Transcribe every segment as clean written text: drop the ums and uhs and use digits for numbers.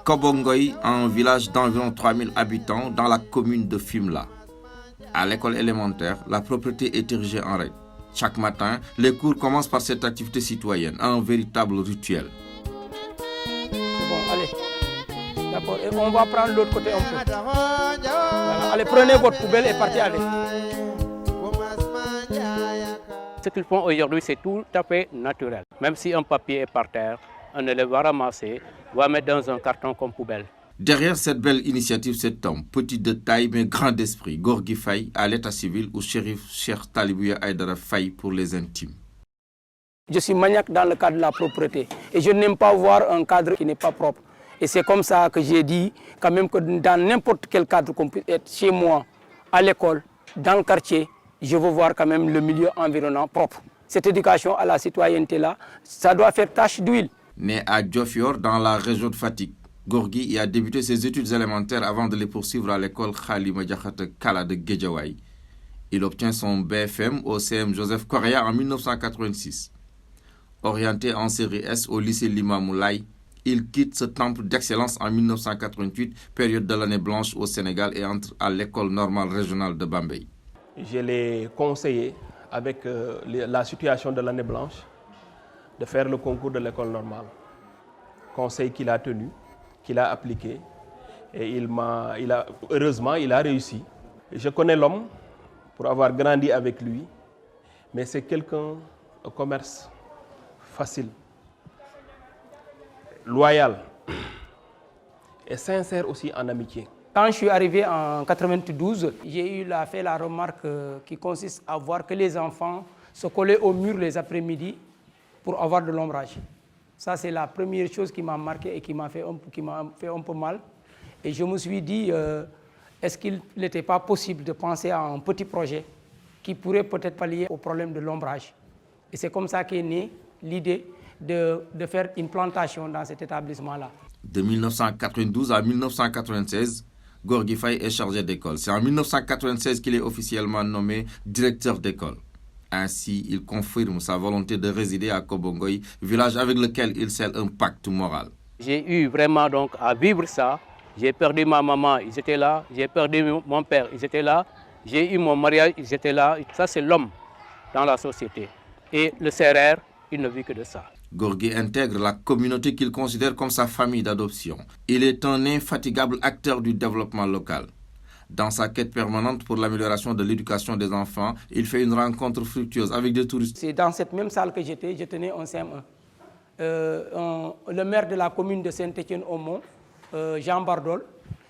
Kobongoy, un village d'environ 3000 habitants dans la commune de Fimela. À l'école élémentaire, la propreté est érigée en règle. Chaque matin, les cours commencent par cette activité citoyenne, un véritable rituel. C'est bon, allez. D'accord, et on va prendre l'autre côté un peu. Voilà. Allez, prenez votre poubelle et partez, allez. Ce qu'ils font aujourd'hui, c'est tout à fait naturel. Même si un papier est par terre, un élève va ramasser, va mettre dans un carton comme poubelle. Derrière cette belle initiative, cet homme, petit de taille mais grand d'esprit, Gorgui Faye, à l'état civil ou shérif Cheikh Talibouya Aïdara Faye pour les intimes. Je suis maniaque dans le cadre de la propreté et je n'aime pas voir un cadre qui n'est pas propre. Et c'est comme ça que j'ai dit quand même que dans n'importe quel cadre qu'on puisse être, chez moi, à l'école, dans le quartier, je veux voir quand même le milieu environnant propre. Cette éducation à la citoyenneté-là, ça doit faire tache d'huile. Né à Diofior, dans la région de Fatick, Gorgui y a débuté ses études élémentaires avant de les poursuivre à l'école Khalima Diakhate Kala de Guédiawaye. Il obtient son BFM au CM Joseph Correa en 1986. Orienté en série S au lycée Limamoulaye, il quitte ce temple d'excellence en 1988, période de l'année blanche au Sénégal, et entre à l'école normale régionale de Bambey. Je l'ai conseillé, avec la situation de l'année blanche, de faire le concours de l'école normale. Conseil qu'il a tenu, qu'il a appliqué, et heureusement, il a réussi. Je connais l'homme pour avoir grandi avec lui, mais c'est quelqu'un au commerce facile, loyal et sincère aussi en amitié. Quand je suis arrivé en 92, j'ai fait la remarque qui consiste à voir que les enfants se collaient au mur les après-midi pour avoir de l'ombrage. Ça, c'est la première chose qui m'a marqué et qui m'a fait un peu mal. Et je me suis dit, est-ce qu'il n'était pas possible de penser à un petit projet qui pourrait peut-être pallier au problème de l'ombrage. Et c'est comme ça qu'est née l'idée de faire une plantation dans cet établissement-là. De 1992 à 1996, Gorgui Faye est chargé d'école. C'est en 1996 qu'il est officiellement nommé directeur d'école. Ainsi, il confirme sa volonté de résider à Kobongoy, village avec lequel il scelle un pacte moral. J'ai eu vraiment donc à vivre ça. J'ai perdu ma maman, ils étaient là. J'ai perdu mon père, ils étaient là. J'ai eu mon mariage, ils étaient là. Ça, c'est l'homme dans la société. Et le CRR, il ne vit que de ça. Gorgui intègre la communauté qu'il considère comme sa famille d'adoption. Il est un infatigable acteur du développement local. Dans sa quête permanente pour l'amélioration de l'éducation des enfants, il fait une rencontre fructueuse avec des touristes. C'est dans cette même salle que j'étais, je tenais un CM1. Le maire de la commune de Saint-Étienne-au-Mont, Jean Bardol,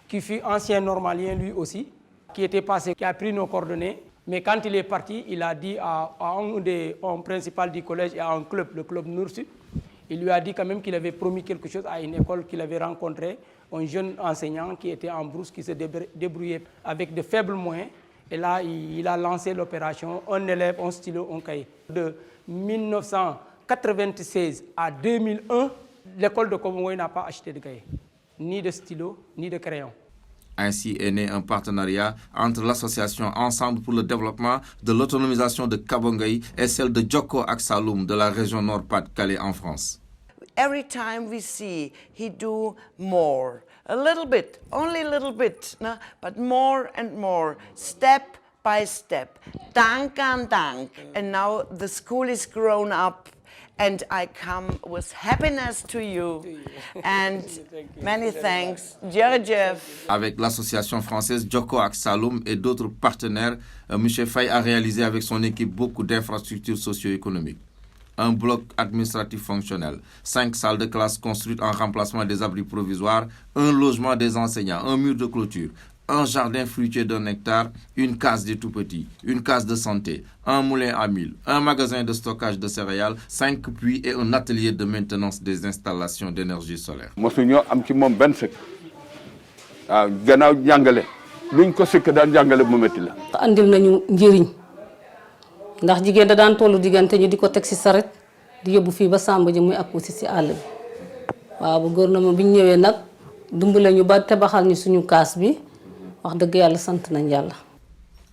qui fut ancien normalien lui aussi, qui était passé, qui a pris nos coordonnées. Mais quand il est parti, il a dit à un principal du collège et à un club, le club Noursu, il lui a dit quand même qu'il avait promis quelque chose à une école qu'il avait rencontrée, un jeune enseignant qui était en brousse, qui se débrouillait avec de faibles moyens. Et là, il a lancé l'opération « Un élève, un stylo, un cahier ». De 1996 à 2001, l'école de Kobongoy n'a pas acheté de cahier, ni de stylo, ni de crayon. Ainsi est né un partenariat entre l'association Ensemble pour le développement de l'autonomisation de Kobongoy et celle de Djoko Aksaloum de la région Nord-Pas-de-Calais en France. Every time we see, he do more, a little bit, only a little bit, no? But more and more, step by step, dank an dank. And now the school is grown up, and I come with happiness to you. And many thanks, Djerjev. Avec l'association française Djoko Aksaloum et d'autres partenaires, M. Faye a réalisé avec son équipe beaucoup d'infrastructures socio-économiques. Un bloc administratif fonctionnel, 5 salles de classe construites en remplacement des abris provisoires, un logement des enseignants, un mur de clôture, un jardin fruitier d'1 hectare, une case des tout-petits, une case de santé, un moulin à mil, un magasin de stockage de céréales, 5 puits et un atelier de maintenance des installations d'énergie solaire. mosuñoo am ci moom benn sëkk waaw gannaaw jàngale luñ ko sëkk daan jàngale mu métti la. andil nañu njëriñ ndax jigéen da daan tollu diggante ñu di ko teg si saret di yóbbu fii ba Samba ji muy akku si àll bi waaw bu gouvernement bi ñu ñëwee nag dimbale ñu ba tabaxal ñu suñu kaas bi wax dëgg yàlla sant nañ yàlla.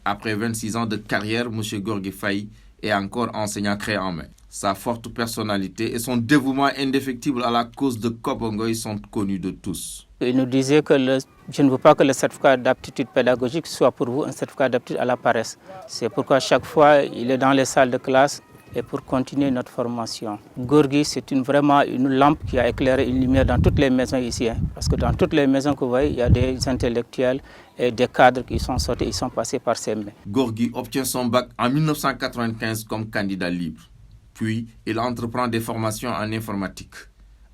Après 26 ans de carrière, M. Gorgui Faye est encore enseignant craie en main. Sa forte personnalité et son dévouement indéfectible à la cause de Kobongoy sont connus de tous. Il nous disait que je ne veux pas que le certificat d'aptitude pédagogique soit pour vous un certificat d'aptitude à la paresse. C'est pourquoi chaque fois, il est dans les salles de classe et pour continuer notre formation. Gorgui, c'est vraiment une lampe qui a éclairé une lumière dans toutes les maisons ici. Parce que dans toutes les maisons que vous voyez, il y a des intellectuels et des cadres qui sont sortis, ils sont passés par ses mains. Gorgui obtient son bac en 1995 comme candidat libre. Puis, il entreprend des formations en informatique,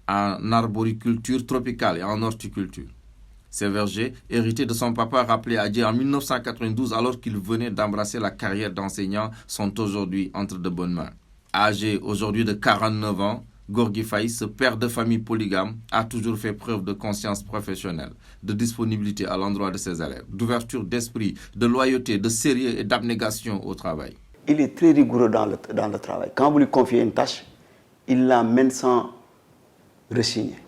en arboriculture tropicale et en horticulture. Ces vergers, hérités de son papa rappelé à Dieu en 1992 alors qu'il venait d'embrasser la carrière d'enseignant, sont aujourd'hui entre de bonnes mains. Âgé aujourd'hui de 49 ans, Gorgui Faye, ce père de famille polygame, a toujours fait preuve de conscience professionnelle, de disponibilité à l'endroit de ses élèves, d'ouverture d'esprit, de loyauté, de sérieux et d'abnégation au travail. Il est très rigoureux dans le travail. Quand vous lui confiez une tâche, il la mène sans rechigner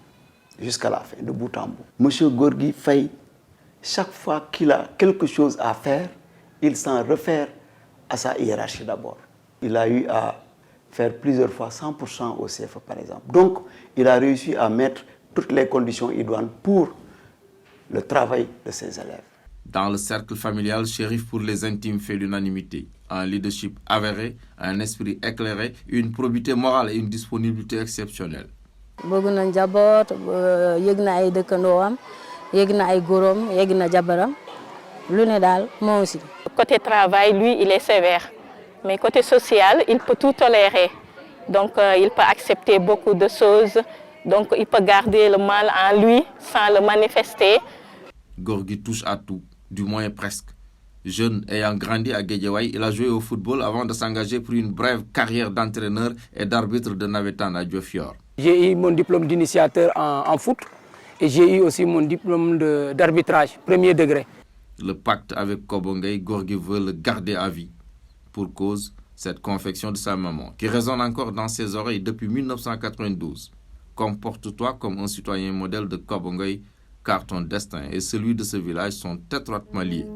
jusqu'à la fin, de bout en bout. Monsieur Gorgui Faye, chaque fois qu'il a quelque chose à faire, il s'en réfère à sa hiérarchie d'abord. Il a eu à faire plusieurs fois 100% au CFE par exemple. Donc, il a réussi à mettre toutes les conditions idoines pour le travail de ses élèves. Dans le cercle familial, Chérif pour les intimes fait l'unanimité. Un leadership avéré, un esprit éclairé, une probité morale et une disponibilité exceptionnelle. Côté travail, lui, il est sévère. Mais côté social, il peut tout tolérer. Donc, il peut accepter beaucoup de choses. Donc, il peut garder le mal en lui sans le manifester. Gorgui touche à tout, du moins presque. Jeune ayant grandi à Guédiawaye, il a joué au football avant de s'engager pour une brève carrière d'entraîneur et d'arbitre de navétane à Diofior. J'ai eu mon diplôme d'initiateur en foot et j'ai eu aussi mon diplôme d'arbitrage, premier degré. Le pacte avec Kobongay, Gorgui veut le garder à vie. Pour cause, cette confection de sa maman, qui résonne encore dans ses oreilles depuis 1992. Comporte-toi comme un citoyen modèle de Kobongay, car ton destin et celui de ce village sont étroitement liés.